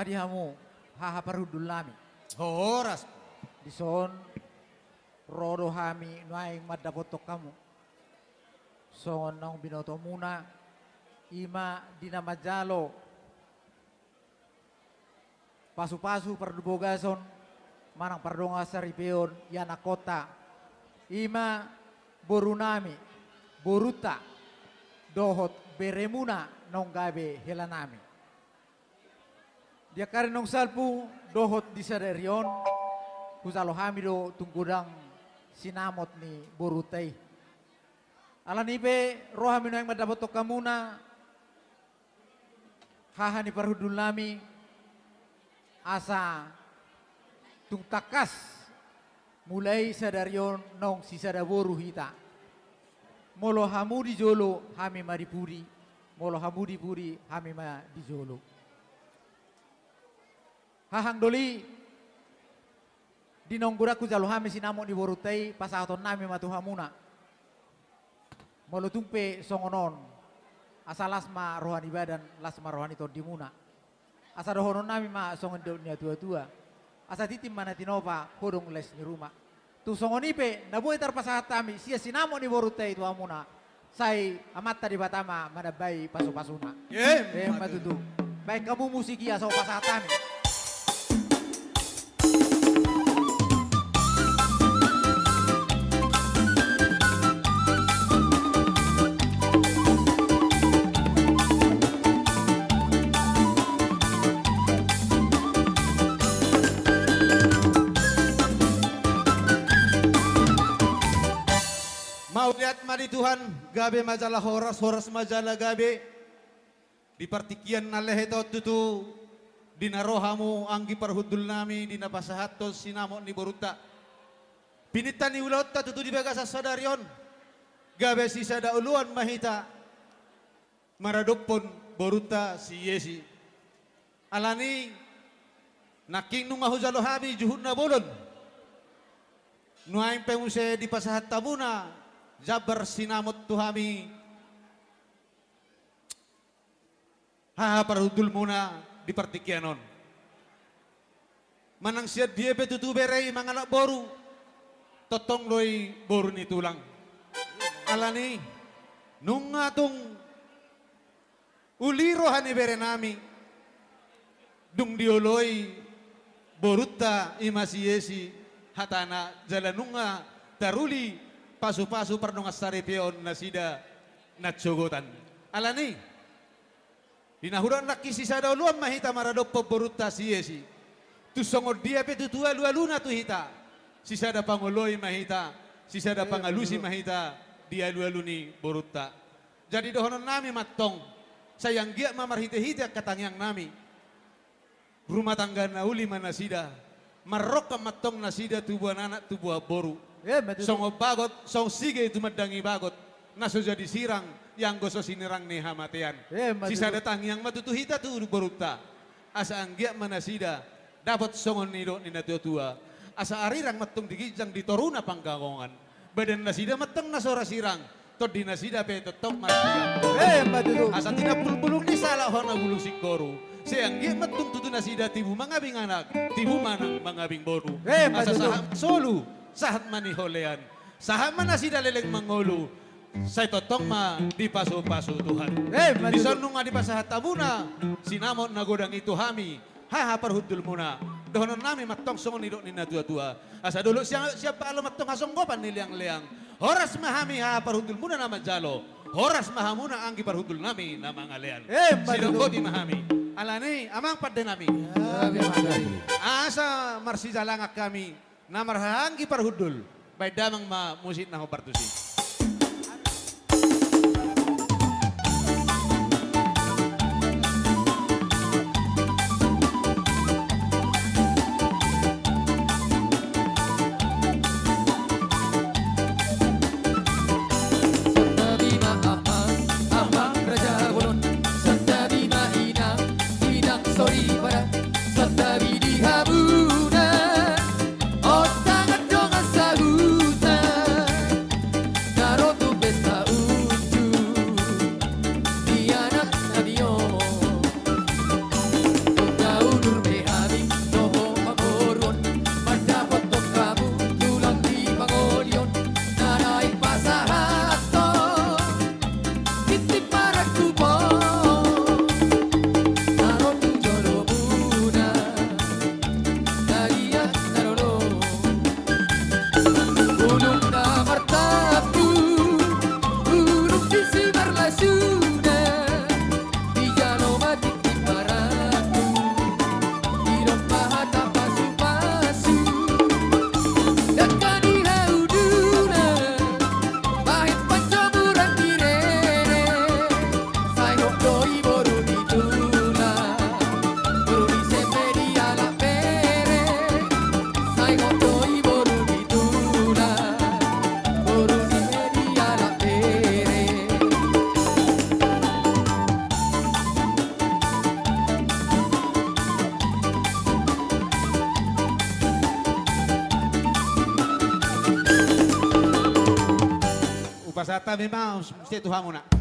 madihamu haha parudul nami. Horas. Dison rodo hami nuaing madapotok kamu. Songon nang binoto muna ima dinamajalo. Pasu-pasu perdubogason manang pardonga saripeon yana kota. Ima borunami boruta dohot beremuna nong gabe helanami. Dia kare nong salpu dohot di sadarion kusalo hamido tungkudang sinamot ni borutai. Alanipe rohamino yang madapotok kamuna haha ni parhudul nami asa tung takas mulai sadarion nong sisada boru hita. Molo hamu di jolo hami maripuri, molo hamu di puri hami ma di jolo. Hahang doli dinongguraku jalo hami sinamo di borutai pasaton nami matu hamuna. Molo tumpe songonon asa lasma rohani badan lasma rohani to dimuna. Asa dohonon nami ma songon dunia tua-tua. Asa titim mana tinopa hodong les ni rumah. Tu songonipe nabuai tarpasahat tami sia sinamo ni borutai tu amuna. Sai amata di batama madabai pasu-pasuna. Matutu. Baik kamu musiki asal pasahat tami. Mau lihat mari Tuhan, gabe majalah horas majalah gabe. Di partikian naleheto tutu, dina rohamu anggi parhudul nami, dina pasahato sinamo ni boruta. Pinitan ni ulota tutu di bagasa sadarion, gabe si sada uluan mahita. Maradopon boruta si Yesi. Alani, naking nung mahujalo hami juhud na bolon. Nuaing pemuse di pasahat tabuna, jabar sinamot tuhami haha parhudul muna di partikianon manang siad dia betutu berei manganak boru totong loi boru ni tulang alani nungatung uliro hani bere nami dung dioloi boruta imasi yesi hatana jalanunga taruli pasu-pasu pernongas saripeon nasida natsogotan. Alani, dinahuran laki sisa dauluan mahita maradop peboruta siyesi. Tu songod dia pe tu alu-aluna tu hita. Sisa da pangoloi mahita, sisa da pangalusi mahita, dia alu-aluni boruta. Jadi dohonon nami matong, sayang gia mamarhite-hite katangyang nami. Rumah tangga nauli manasida, marok matong nasida tubuh anak tubuh boru. Songo bagot, song sige itu medangi bagot. Naso jadi sirang, yang goso sinirang nih hamatean. Sisa datang yang matutu hita tu boruta. Asa anggia manasida, dapat songon nido nina tua. Asa arirang matung digijang di toruna panggagongan. Badan nasida mateng nasora sirang. Tot di nasida pe totok masirang. Asa tidak bulung ni salah hona bulu singkoru. Seanggia matung tutu nasida tibu mangabing anak, tibu manang mangabing boru. Asa saham solu. Sahat mani holean, sahat mana si daleleng mangolu, saya totong ma di pasu-pasu Tuhan. Di sonung di pasahat tabuna, sinamot nagodang itu hami, haha parhudul muna. Dohonon nami matong songon idok nina tua-tua. Asa dulu siapa alam matong hasong gopan niliang-liang. Horas mahami haha parhudul muna nama jalo. Horas mahamuna anggi parhudul nami nama ngalean. Sidong godi mahami. Alani amang pada nami. Asa marsi jalangak kami. Namar hanggi parhudul, baik damang ma musit naho partusi. pasata memang mesti Tuhan muna.